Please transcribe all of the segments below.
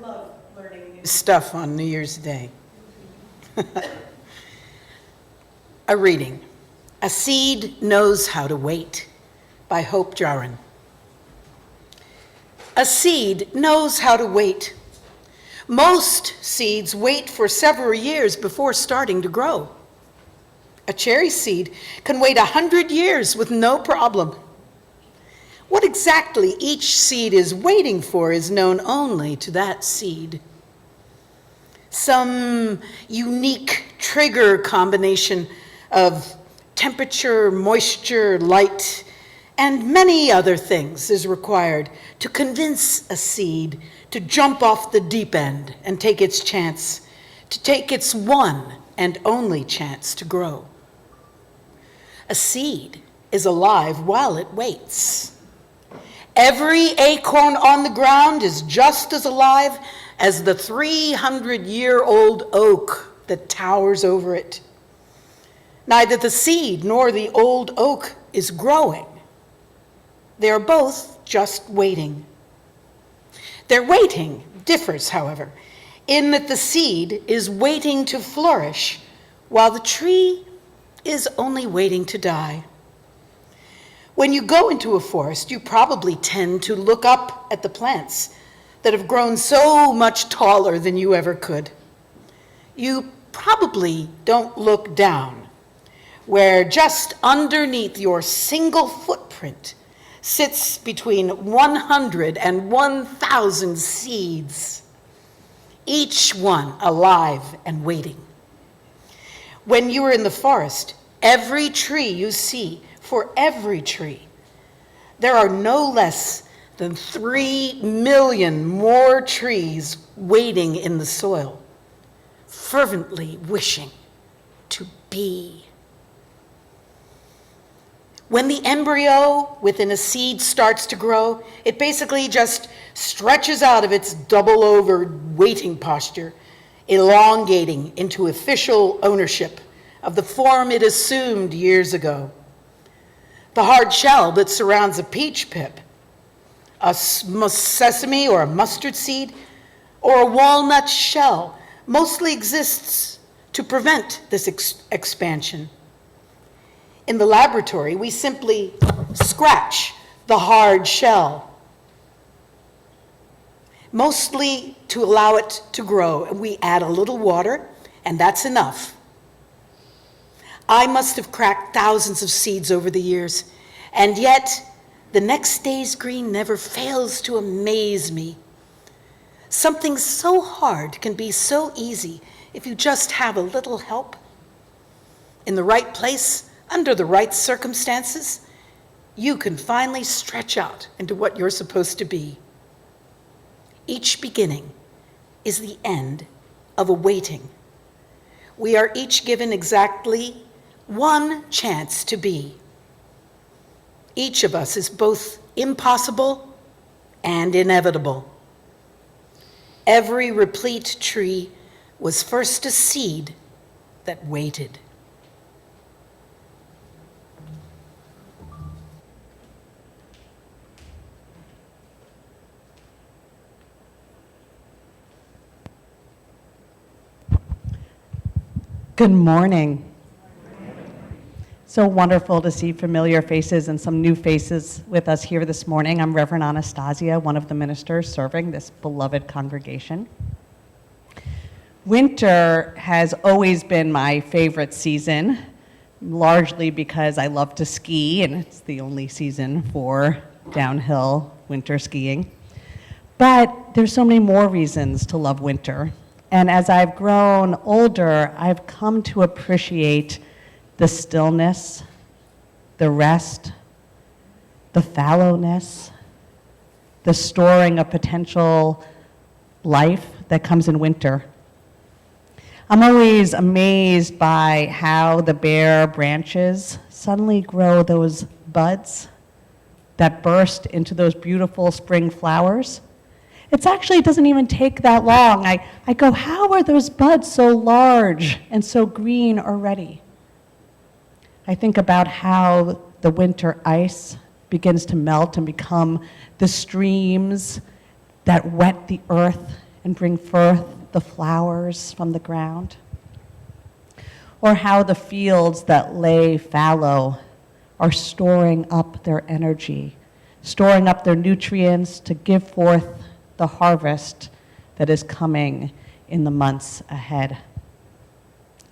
love learning new stuff on New Year's Day. A reading. A Seed Knows How to Wait by Hope Jahren. A seed knows how to wait. Most seeds wait for several years before starting to grow. A cherry seed can wait 100 years with no problem. What exactly each seed is waiting for is known only to that seed. Some unique trigger combination of temperature, moisture, light, and many other things is required to convince a seed to jump off the deep end and take its chance, to take its one and only chance to grow. A seed is alive while it waits. Every acorn on the ground is just as alive as the 300-year-old oak that towers over it. Neither the seed nor the old oak is growing. They are both just waiting. Their waiting differs, however, in that the seed is waiting to flourish while the tree is only waiting to die. When you go into a forest, you probably tend to look up at the plants that have grown so much taller than you ever could. You probably don't look down, where just underneath your single footprint sits between 100 and 1,000 seeds, each one alive and waiting. When you are in the forest, every tree you see, for every tree, there are no less than 3 million more trees waiting in the soil, fervently wishing to be. When the embryo within a seed starts to grow, it basically just stretches out of its double-over waiting posture, elongating into official ownership of the form it assumed years ago. The hard shell that surrounds a peach pip, a sesame or a mustard seed, or a walnut shell mostly exists to prevent this expansion. In the laboratory, we simply scratch the hard shell, mostly to allow it to grow. And we add a little water, and that's enough. I must have cracked thousands of seeds over the years, and yet the next day's green never fails to amaze me. Something so hard can be so easy if you just have a little help. In the right place, under the right circumstances, you can finally stretch out into what you're supposed to be. Each beginning is the end of a waiting. We are each given exactly one chance to be. Each of us is both impossible and inevitable. Every replete tree was first a seed that waited. Good morning. So wonderful to see familiar faces and some new faces with us here this morning. I'm Reverend Anastassia, one of the ministers serving this beloved congregation. Winter has always been my favorite season, largely because I love to ski, and it's the only season for downhill winter skiing. But there's so many more reasons to love winter. And as I've grown older, I've come to appreciate the stillness, the rest, the fallowness, the storing of potential life that comes in winter. I'm always amazed by how the bare branches suddenly grow those buds that burst into those beautiful spring flowers. It doesn't even take that long. I go, how are those buds so large and so green already? I think about how the winter ice begins to melt and become the streams that wet the earth and bring forth the flowers from the ground. Or how the fields that lay fallow are storing up their energy, storing up their nutrients to give forth the harvest that is coming in the months ahead.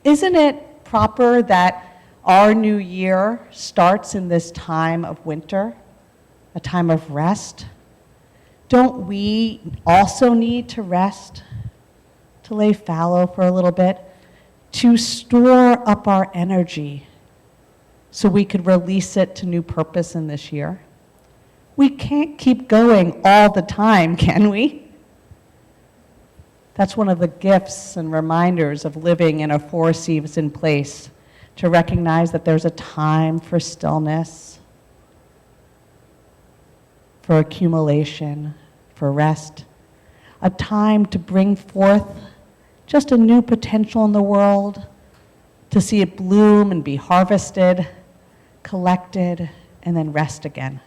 Isn't it proper that our new year starts in this time of winter, a time of rest? Don't we also need to rest, to lay fallow for a little bit, to store up our energy so we could release it to new purpose in this year? We can't keep going all the time, can we? That's one of the gifts and reminders of living in a four-season place, to recognize that there's a time for stillness, for accumulation, for rest, a time to bring forth just a new potential in the world, to see it bloom and be harvested, collected, and then rest again.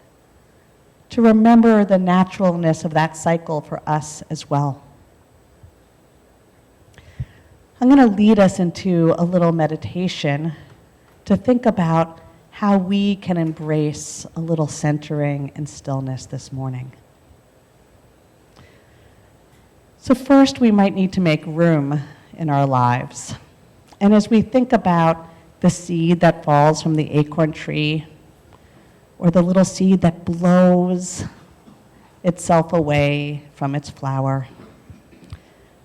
To remember the naturalness of that cycle for us as well. I'm going to lead us into a little meditation to think about how we can embrace a little centering and stillness this morning. So first, we might need to make room in our lives. And as we think about the seed that falls from the acorn tree, or the little seed that blows itself away from its flower,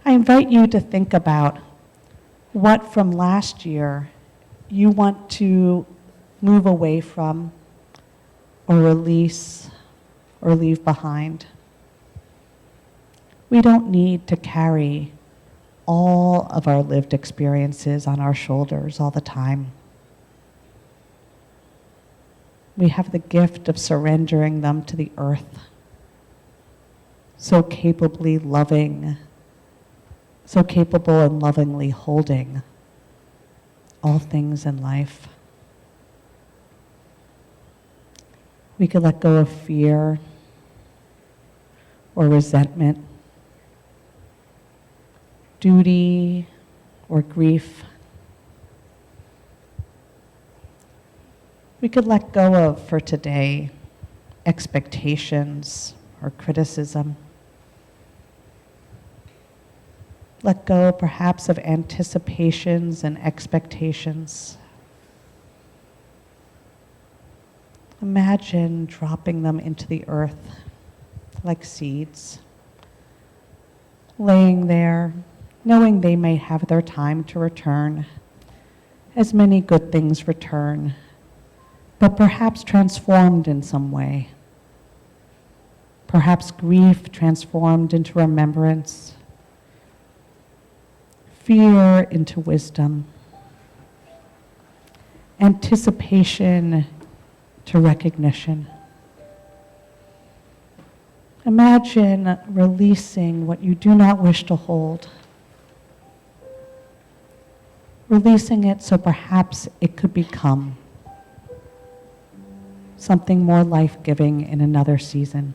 I invite you to think about what from last year you want to move away from, or release, or leave behind. We don't need to carry all of our lived experiences on our shoulders all the time. We have the gift of surrendering them to the earth, so capably loving, so capable and lovingly holding all things in life. We could let go of fear or resentment, duty or grief. We could let go of, for today, expectations or criticism. Let go, perhaps, of anticipations and expectations. Imagine dropping them into the earth like seeds, laying there, knowing they may have their time to return, as many good things return, but perhaps transformed in some way. Perhaps grief transformed into remembrance, fear into wisdom, anticipation to recognition. Imagine releasing what you do not wish to hold. Releasing it so perhaps it could become something more life-giving in another season.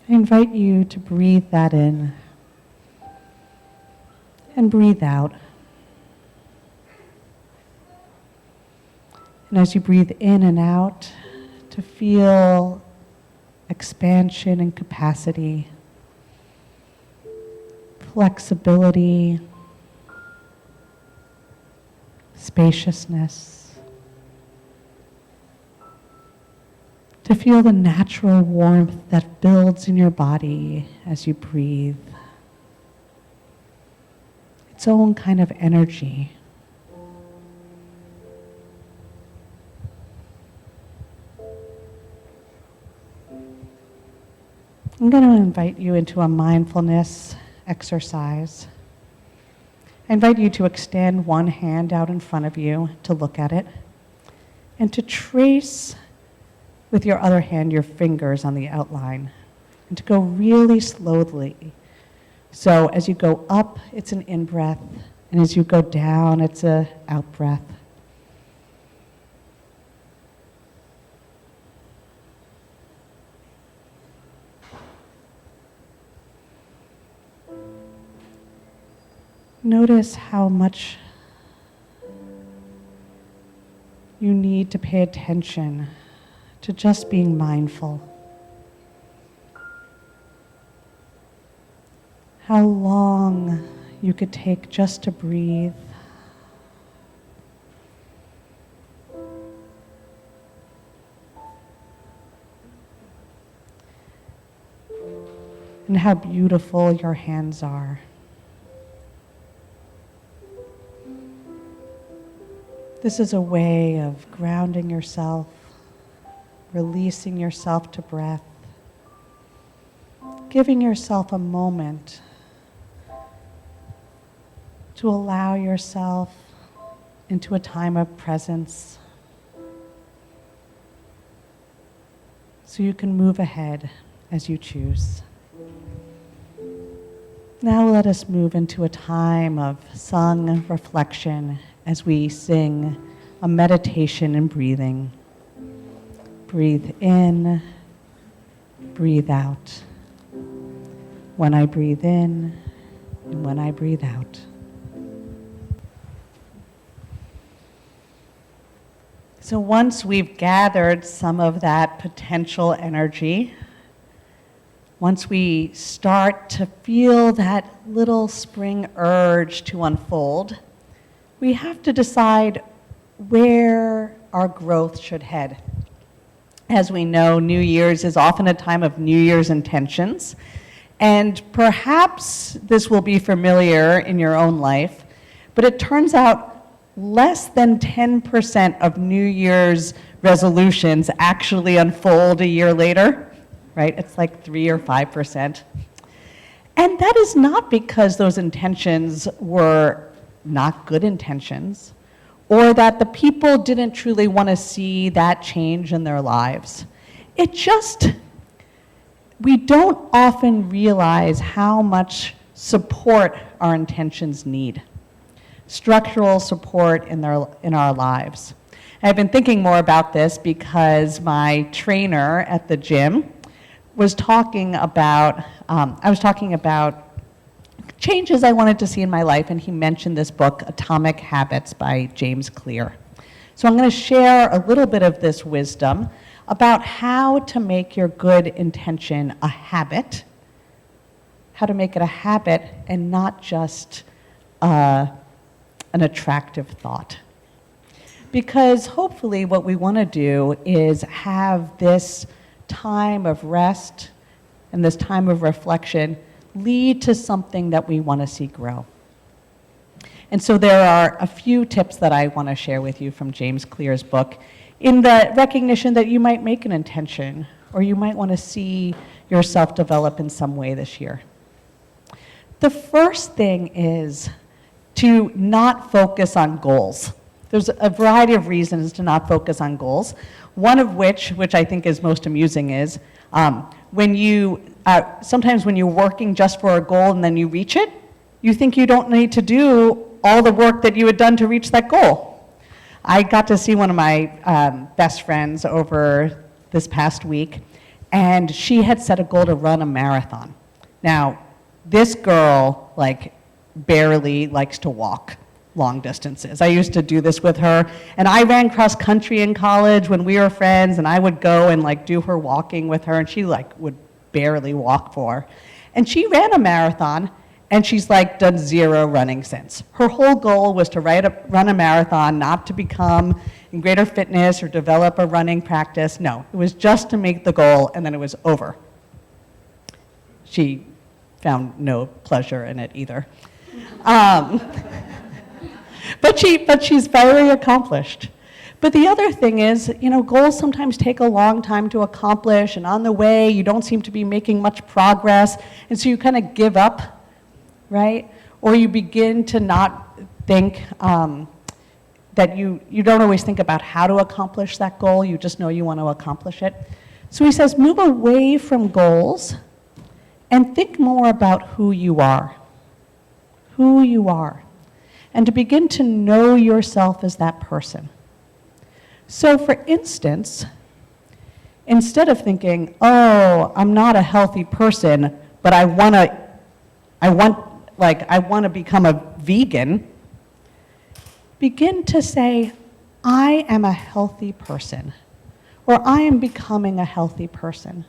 I invite you to breathe that in and breathe out. And as you breathe in and out, to feel expansion and capacity, flexibility, spaciousness. To feel the natural warmth that builds in your body as you breathe. Its own kind of energy. I'm going to invite you into a mindfulness exercise. I invite you to extend one hand out in front of you to look at it, and to trace with your other hand your fingers on the outline, and to go really slowly. So as you go up, it's an in-breath, and as you go down, it's an out-breath. Notice how much you need to pay attention to just being mindful. How long you could take just to breathe. And how beautiful your hands are. This is a way of grounding yourself, releasing yourself to breath, giving yourself a moment to allow yourself into a time of presence so you can move ahead as you choose. Now let us move into a time of sung reflection as we sing a meditation in breathing. Breathe in, breathe out. When I breathe in and when I breathe out. So once we've gathered some of that potential energy, once we start to feel that little spring urge to unfold, we have to decide where our growth should head. As we know, New Year's is often a time of New Year's intentions, and perhaps this will be familiar in your own life, but it turns out less than 10% of New Year's resolutions actually unfold a year later. Right? It's like 3 or 5%. And that is not because those intentions were not good intentions, or that the people didn't truly want to see that change in their lives. It just, we don't often realize how much support our intentions need. Structural support in our lives. I've been thinking more about this because my trainer at the gym was talking about, I was talking about changes I wanted to see in my life, and he mentioned this book, Atomic Habits by James Clear. So I'm going to share a little bit of this wisdom about how to make your good intention a habit, how to make it a habit and not just an attractive thought. Because hopefully what we want to do is have this time of rest and this time of reflection lead to something that we want to see grow. And so there are a few tips that I want to share with you from James Clear's book in the recognition that you might make an intention or you might want to see yourself develop in some way this year. The first thing is to not focus on goals. There's a variety of reasons to not focus on goals. One of which I think is most amusing, is when you, sometimes when you're working just for a goal and then you reach it, you think you don't need to do all the work that you had done to reach that goal. I got to see one of my best friends over this past week, and she had set a goal to run a marathon. Now, this girl, barely likes to walk long distances. I used to do this with her, and I ran cross country in college when we were friends, and I would go and do her walking with her, and she would barely walk for. And she ran a marathon, and she's done zero running since. Her whole goal was to run a marathon, not to become in greater fitness or develop a running practice. No, it was just to make the goal, and then it was over. She found no pleasure in it either. But she's very accomplished. But the other thing is, goals sometimes take a long time to accomplish, and on the way, you don't seem to be making much progress, and so you kind of give up, right? Or you begin to not think that you don't always think about how to accomplish that goal, you just know you want to accomplish it. So he says, move away from goals and think more about who you are. Who you are. And to begin to know yourself as that person. So for instance, instead of thinking, oh, I'm not a healthy person, but I want like I want to become a vegan, begin to say, I am a healthy person, or I am becoming a healthy person.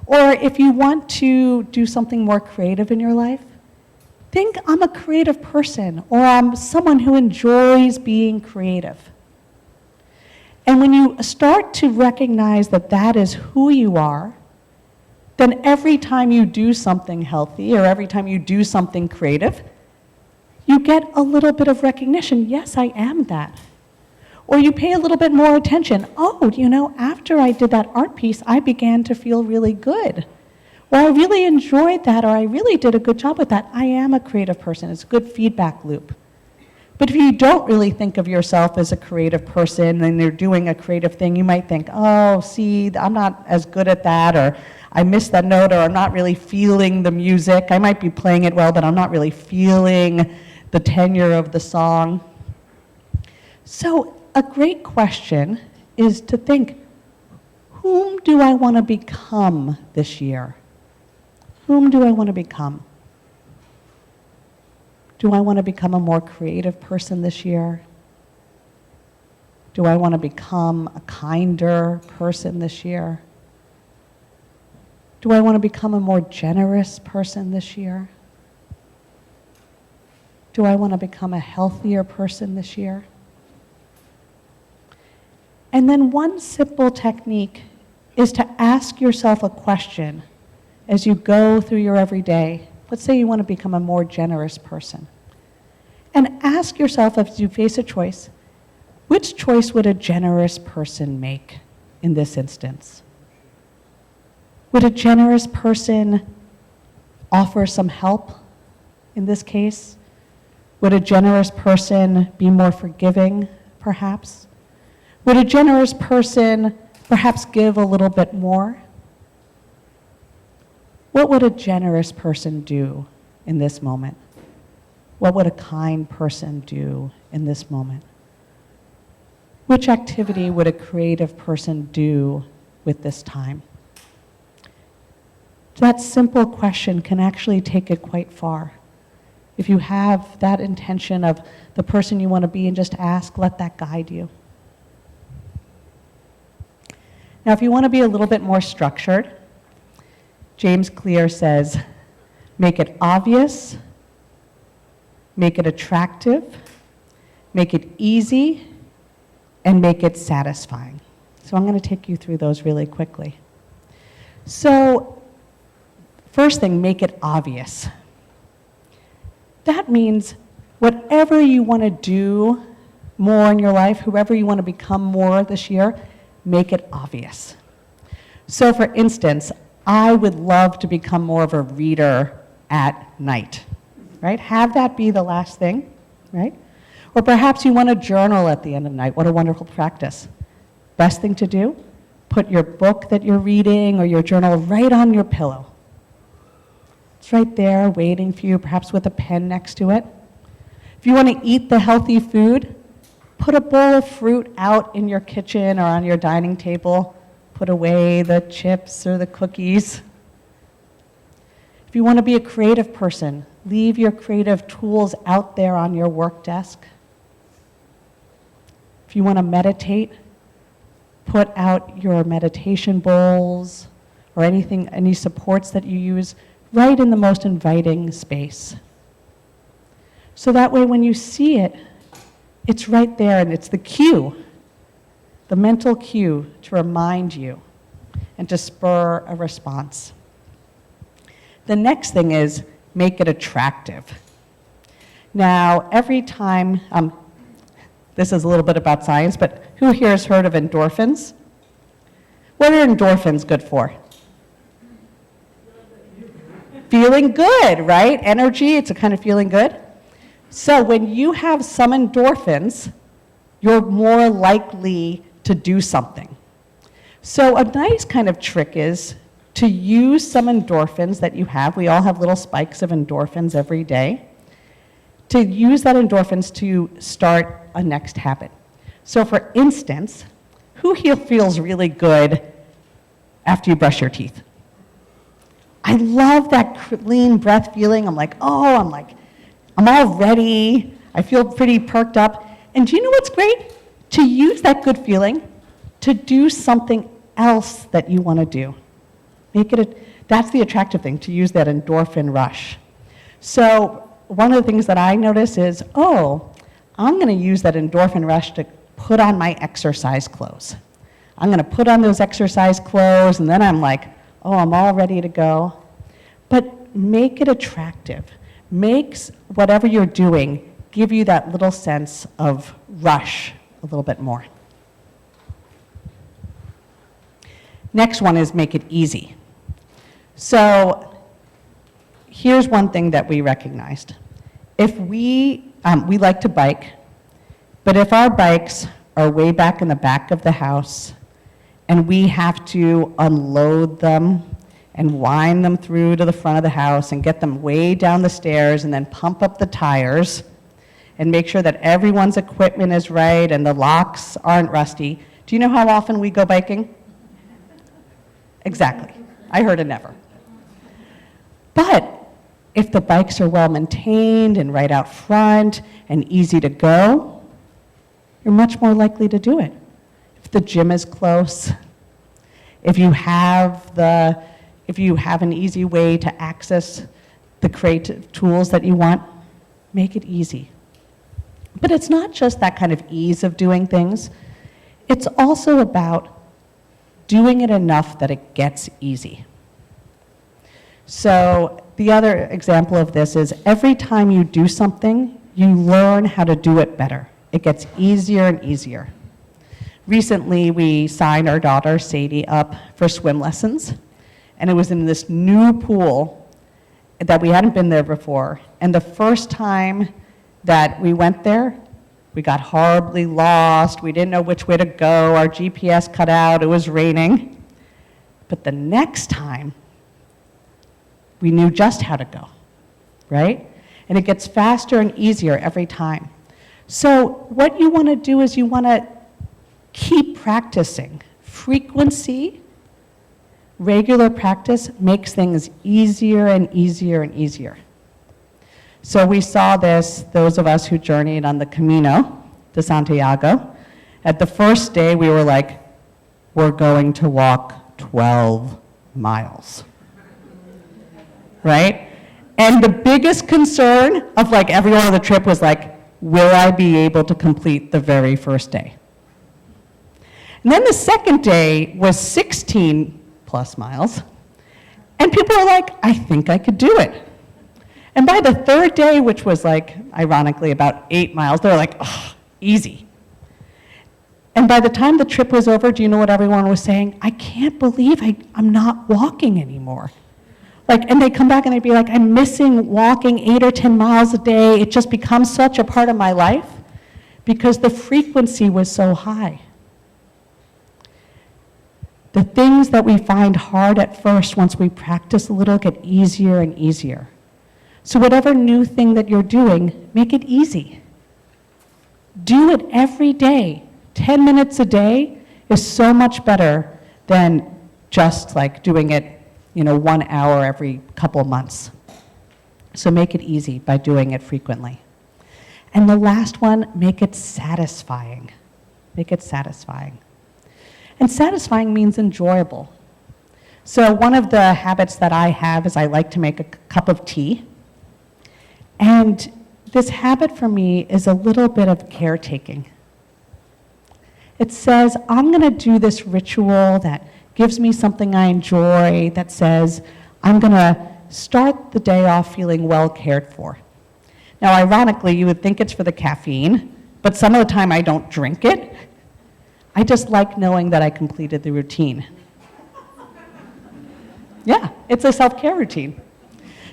Or if you want to do something more creative in your life, think I'm a creative person, or I'm someone who enjoys being creative. And when you start to recognize that that is who you are, then every time you do something healthy or every time you do something creative, you get a little bit of recognition. Yes, I am that. Or you pay a little bit more attention. Oh, you know, after I did that art piece, I began to feel really good. Or I really enjoyed that, or I really did a good job with that. I am a creative person. It's a good feedback loop. But if you don't really think of yourself as a creative person and you're doing a creative thing, you might think, oh, see, I'm not as good at that, or I missed that note, or I'm not really feeling the music. I might be playing it well, but I'm not really feeling the tenor of the song. So a great question is to think, whom do I want to become this year? Whom do I want to become? Do I want to become a more creative person this year? Do I want to become a kinder person this year? Do I want to become a more generous person this year? Do I want to become a healthier person this year? And then one simple technique is to ask yourself a question as you go through your everyday. Let's say you want to become a more generous person. And ask yourself, as you face a choice, which choice would a generous person make in this instance? Would a generous person offer some help in this case? Would a generous person be more forgiving, perhaps? Would a generous person perhaps give a little bit more? What would a generous person do in this moment? What would a kind person do in this moment? Which activity would a creative person do with this time? That simple question can actually take it quite far. If you have that intention of the person you want to be and just ask, let that guide you. Now, if you want to be a little bit more structured, James Clear says, make it obvious, make it attractive, make it easy, and make it satisfying. So I'm going to take you through those really quickly. So, first thing, make it obvious. That means whatever you want to do more in your life, whoever you want to become more this year, make it obvious. So for instance, I would love to become more of a reader at night, right? Have that be the last thing, right? Or perhaps you want to journal at the end of the night. What a wonderful practice. Best thing to do, put your book that you're reading or your journal right on your pillow. It's right there waiting for you, perhaps with a pen next to it. If you want to eat the healthy food, put a bowl of fruit out in your kitchen or on your dining table. Put away the chips or the cookies. If you want to be a creative person, leave your creative tools out there on your work desk. If you want to meditate, put out your meditation bowls or anything, any supports that you use right in the most inviting space. So that way when you see it, it's right there and it's the cue, the mental cue to remind you and to spur a response. The next thing is make it attractive. Now, every time, this is a little bit about science, but who here has heard of endorphins? What are endorphins good for? Feeling good, right? Energy, it's a kind of feeling good. So when you have some endorphins, you're more likely to do something. So a nice kind of trick is to use some endorphins that you have. We all have little spikes of endorphins every day. To use that endorphins to start a next habit. So for instance, who here feels really good after you brush your teeth? I love that clean breath feeling. I'm like, I'm all ready. I feel pretty perked up. And do you know what's great? To use that good feeling to do something else that you want to do. That's the attractive thing, to use that endorphin rush. So one of the things that I notice is, oh, I'm going to use that endorphin rush to put on my exercise clothes. I'm going to put on those exercise clothes, and then I'm like, oh, I'm all ready to go. But make it attractive. Makes whatever you're doing give you that little sense of rush a little bit more. Next one is make it easy. So here's one thing that we recognized. If we like to bike, but if our bikes are way back in the back of the house and we have to unload them and wind them through to the front of the house and get them way down the stairs and then pump up the tires and make sure that everyone's equipment is right and the locks aren't rusty. Do you know how often we go biking? Exactly. I heard a never. But if the bikes are well maintained and right out front and easy to go, you're much more likely to do it. If the gym is close, if you have an easy way to access the creative tools that you want, make it easy. But it's not just that kind of ease of doing things. It's also about doing it enough that it gets easy. So the other example of this is every time you do something, you learn how to do it better. It gets easier and easier. Recently, we signed our daughter, Sadie, up for swim lessons, and it was in this new pool that we hadn't been there before. And the first time that we went there, we got horribly lost. We didn't know which way to go. Our GPS cut out. It was raining. But the next time, we knew just how to go, right? And it gets faster and easier every time. So what you want to do is you want to keep practicing. Frequency, regular practice makes things easier and easier and easier. So we saw this, those of us who journeyed on the Camino de Santiago. At the first day, we were like, we're going to walk 12 miles. Right? And the biggest concern of like everyone on the trip was like, will I be able to complete the very first day? And then the second day was 16 plus miles. And people were like, I think I could do it. And by the third day, which was like, ironically, about 8 miles, they were like, oh, easy. And by the time the trip was over, do you know what everyone was saying? I can't believe I'm not walking anymore. And they'd come back and they'd be like, I'm missing walking 8 or 10 miles a day. It just becomes such a part of my life because the frequency was so high. The things that we find hard at first, once we practice a little, get easier and easier. So whatever new thing that you're doing, make it easy. Do it every day. 10 minutes a day is so much better than just like doing it 1 hour every couple months. So make it easy by doing it frequently. And the last one, make it satisfying. Make it satisfying. And satisfying means enjoyable. So one of the habits that I have is I like to make a cup of tea. And this habit for me is a little bit of caretaking. It says, I'm going to do this ritual that gives me something I enjoy, that says, I'm going to start the day off feeling well cared for. Now, ironically, you would think it's for the caffeine, but some of the time I don't drink it. I just like knowing that I completed the routine. Yeah, it's a self-care routine.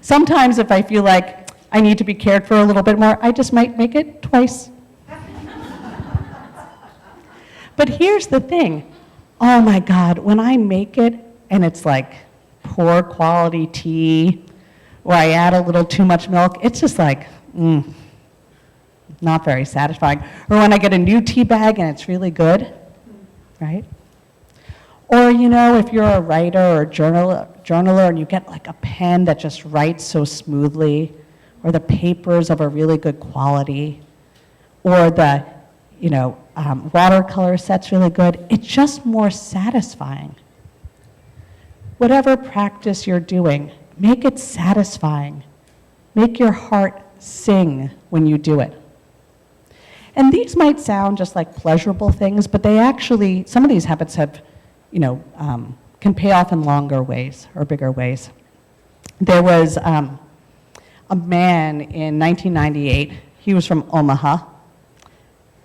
Sometimes if I feel like I need to be cared for a little bit more, I just might make it twice. But here's the thing. Oh my God, when I make it and it's like poor quality tea, or I add a little too much milk, it's just like, not very satisfying. Or when I get a new tea bag and it's really good, right? Or, if you're a writer or a journaler and you get like a pen that just writes so smoothly, or the paper's of a really good quality, or the, watercolor set's really good. It's just more satisfying. Whatever practice you're doing, make it satisfying. Make your heart sing when you do it. And these might sound just like pleasurable things, but they actually, some of these habits have, can pay off in longer ways or bigger ways. There was a man in 1998, he was from Omaha.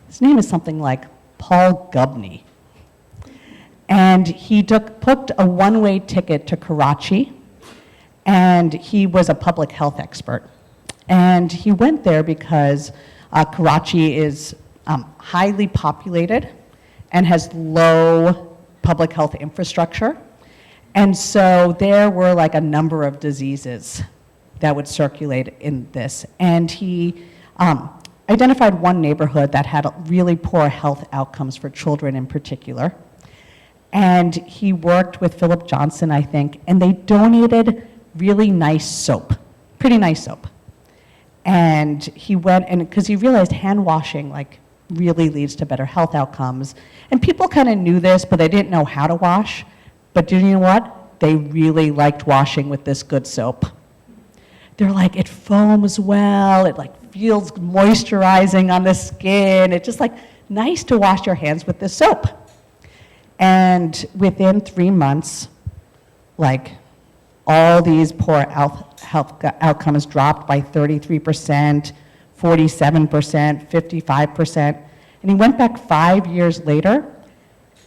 His name is something like Paul Gubney. And he booked a one-way ticket to Karachi, and he was a public health expert. And he went there because Karachi is highly populated and has low public health infrastructure. And so there were like a number of diseases that would circulate in this. And he identified one neighborhood that had really poor health outcomes for children in particular. And he worked with Philip Johnson, I think, and they donated really nice soap, pretty nice soap. And he went, and because he realized hand washing really leads to better health outcomes. And people kind of knew this, but they didn't know how to wash. But do you know what? They really liked washing with this good soap. They're like, it foams well, it feels moisturizing on the skin. It's just nice to wash your hands with this soap. And within 3 months, all these poor health outcomes dropped by 33%, 47%, 55%. And he went back 5 years later,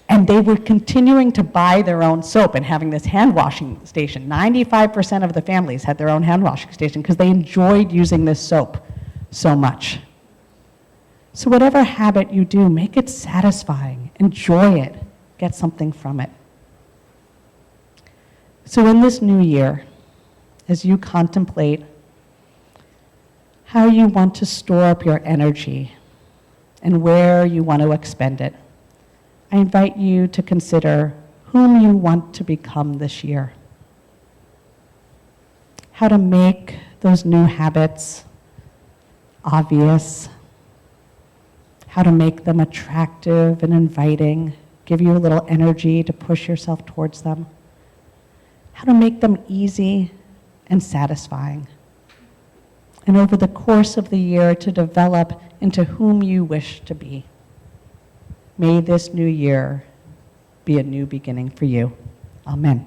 and they were continuing to buy their own soap and having this hand washing station. 95% of the families had their own hand washing station because they enjoyed using this soap so much. So whatever habit you do, make it satisfying, enjoy it, get something from it. So in this new year, as you contemplate how you want to store up your energy and where you want to expend it, I invite you to consider whom you want to become this year. How to make those new habits obvious, how to make them attractive and inviting, give you a little energy to push yourself towards them, how to make them easy and satisfying, and over the course of the year to develop into whom you wish to be. May this new year be a new beginning for you. Amen.